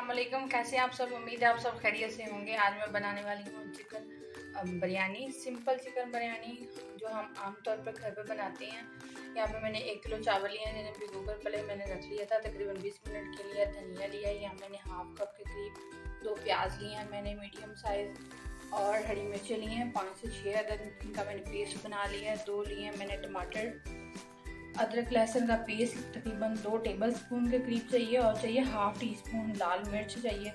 अस्सलामुअलैकुम। कैसे हैं आप सब? उम्मीद है आप सब खैरियत से होंगे। आज मैं बनाने वाली हूँ chicken biryani, simple chicken biryani जो हम आमतौर पर घर पर बनाते हैं। यहाँ पे मैंने 1 किलो चावल लिया है, जिन्हें भिगोकर पहले मैंने रख लिया था तकरीबन 20 मिनट के लिए। धनिया लिया है, यहाँ मैंने हाफ कप के करीब 2 प्याज लिए हैं मैंने मीडियम साइज़, और हरी मिर्चें ली हैं 5 से 6 अदद, इनका मैंने पेस्ट बना लिया है। 2 लिए हैं मैंने टमाटर। अदरक लहसुन का पेस्ट तकरीबन 2 टेबलस्पून के करीब चाहिए, और चाहिए हाफ़ टी स्पून लाल मिर्च चाहिए।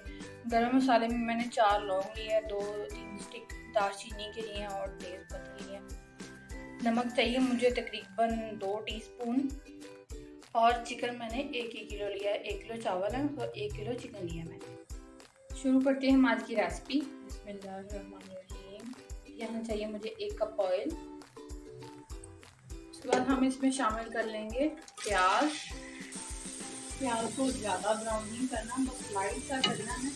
गरम मसाले में मैंने 4 लौंग लिए हैं, 2-3 स्टिक दालचीनी के लिए और तेज़ पत्ता लिए। नमक चाहिए मुझे तकरीबन 2 टीस्पून, और चिकन मैंने 1 किलो लिया है। 1 किलो चावल है तो 1 किलो चिकन लिया मैंने। शुरू करते हैं हम आज की रेसिपी। बिस्मिल्लाहिर्रहमानिर्रहीम। यहाँ चाहिए मुझे 1 कप ऑयल। उसके बाद हम इसमें शामिल कर लेंगे प्याज। प्याज को ज़्यादा ब्राउन नहीं करना, बस लाइट सा करना है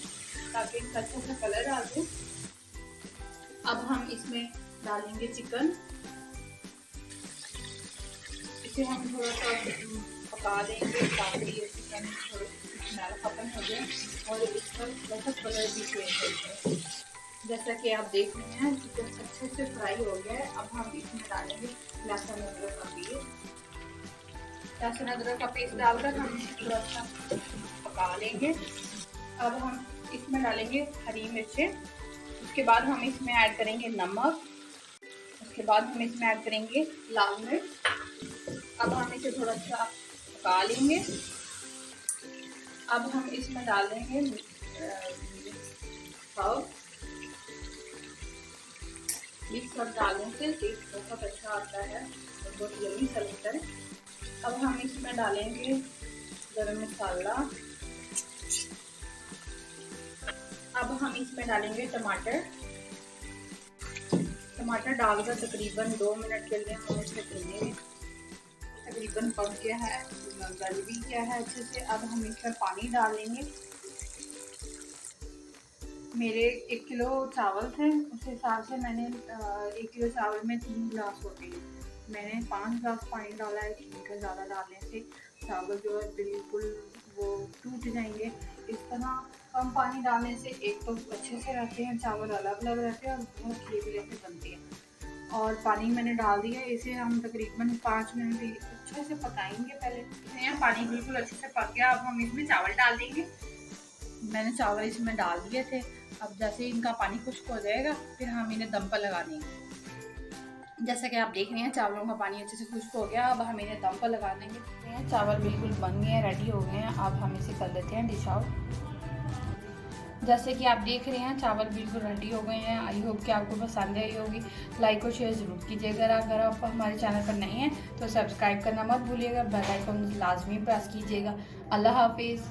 ताकि इसका अच्छा सा कलर आ जाए। अब हम इसमें डालेंगे चिकन। इसे हम थोड़ा सा पका देंगे ताकि ये चिकन थोड़ा स्मेल खत्म हो जाए और इसका थोड़ा सा कलर भी चेंज हो जाए। जैसा कि आप देख रहे हैं चिकन अच्छे से फ्राई हो गया है। अब हम इसमें डालेंगे लहसुन अदरक का पेस्ट। लहसुन अदरक का पेस्ट डालकर हम इसे थोड़ा सा पका लेंगे। अब हम इसमें डालेंगे हरी मिर्चें। उसके बाद हम इसमें ऐड करेंगे नमक। उसके बाद हम इसमें ऐड करेंगे लाल मिर्च। अब हम इसे थोड़ा सा पका लेंगे। अब हम इसमें डालेंगे मिक्स सब डालने से टेस्ट बहुत अच्छा आता है और बहुत यम्मी सा लगता है। अब हम इसमें डालेंगे गरम मसाला। अब हम इसमें डालेंगे टमाटर। टमाटर डालकर तकरीबन 2 मिनट के लिए हम इसे भूनेंगे। तकरीबन पक गया है, गल भी गया है अच्छे से। अब हम इसमें पानी डालेंगे। मेरे 1 किलो चावल थे, उस हिसाब से मैंने 1 किलो चावल में 3 गिलास होते हैं, मैंने 5 गिलास पानी डाला है। क्योंकि ज़्यादा डालने से चावल जो है बिल्कुल वो टूट जाएंगे। इस तरह कम पानी डालने से एक तो अच्छे से रहते हैं चावल, अलग अलग रहते हैं और बहुत ग्रेवी जैसे बनती है। और पानी मैंने डाल दिया। इसे हम तकरीबन 5 मिनट अच्छे से पकाएंगे। पहले पानी बिल्कुल अच्छे से पक गया। अब हम इसमें चावल डाल देंगे। मैंने चावल इसमें डाल दिए थे। अब जैसे इनका पानी खुश्क हो जाएगा फिर हम इन्हें दम पर लगा देंगे। जैसा कि आप देख रहे हैं चावलों का पानी अच्छे से खुश्क हो गया। अब हम इन्हें दम पर लगा देंगे। चावल बिल्कुल बन गए हैं, रेडी हो गए हैं। अब हम इसे कर देते हैं डिश आउट। जैसे कि आप देख रहे हैं चावल बिल्कुल रेडी हो गए हैं। आई होप कि आपको पसंद आई होगी। लाइक और शेयर ज़रूर कीजिएगा। अगर आप हमारे चैनल पर नए हैं तो सब्सक्राइब करना मत भूलिएगा। बेल आइकन लाजमी प्रेस कीजिएगा। अल्लाह हाफिज़।